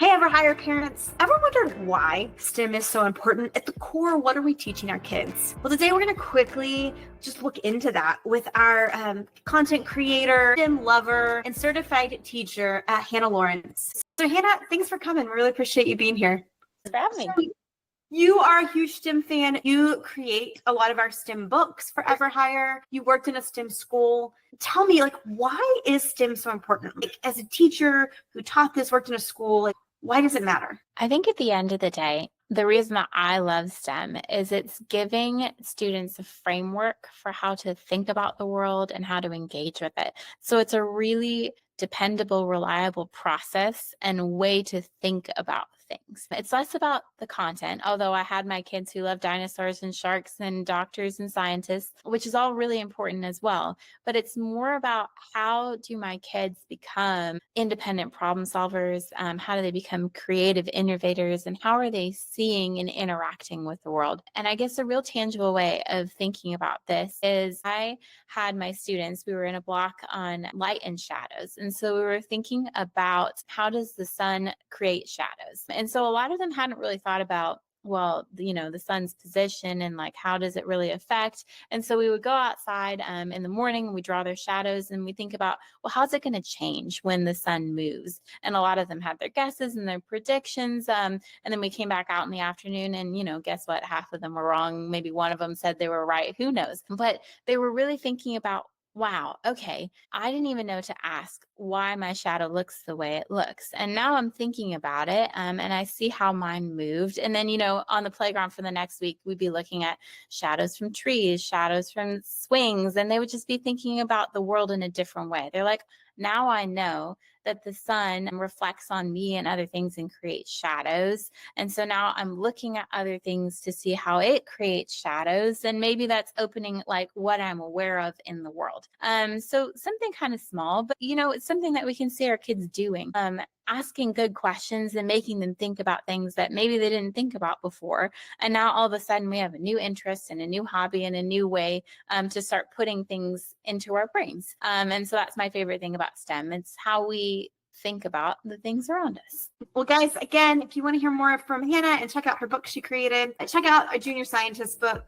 Hey, EverHigher parents. Ever wondered why STEM is so important? At the core, what are we teaching our kids? Well, today we're going to quickly just look into that with our content creator, STEM lover, and certified teacher, Hannah Lawrence. So, Hannah, thanks for coming. We really appreciate you being here. Thanks for having me. So, you are a huge STEM fan. You create a lot of our STEM books for EverHigher. You worked in a STEM school. Tell me, why is STEM so important? As a teacher who taught this, worked in a school, why does it matter? I think at the end of the day, the reason that I love STEM is it's giving students a framework for how to think about the world and how to engage with it. So it's a really dependable, reliable process and way to think about things. It's less about the content, although I had my kids who love dinosaurs and sharks and doctors and scientists, which is all really important as well. But it's more about how do my kids become independent problem solvers? How do they become creative innovators? And how are they seeing and interacting with the world? And I guess a real tangible way of thinking about this is I had my students, we were in a block on light and shadows. And so we were thinking about how does the sun create shadows? And so a lot of them hadn't really thought about, well, the sun's position and how does it really affect? And so we would go outside in the morning, we draw their shadows and we think about, well, how's it going to change when the sun moves? And a lot of them had their guesses and their predictions. And then we came back out in the afternoon and, guess what? Half of them were wrong. Maybe one of them said they were right. Who knows? But they were really thinking about, wow, okay, I didn't even know to ask why my shadow looks the way it looks. And now I'm thinking about it and I see how mine moved. And then, on the playground for the next week, we'd be looking at shadows from trees, shadows from swings, and they would just be thinking about the world in a different way. They're like, now I know that the sun reflects on me and other things and creates shadows. And so now I'm looking at other things to see how it creates shadows. And maybe that's opening what I'm aware of in the world. So something kind of small, but it's something that we can see our kids doing. Asking good questions and making them think about things that maybe they didn't think about before. And now all of a sudden we have a new interest and a new hobby and a new way to start putting things into our brains. And so that's my favorite thing about STEM. It's how we think about the things around us. Well, guys, again, if you want to hear more from Hannah and check out her book she created, check out a junior scientist book.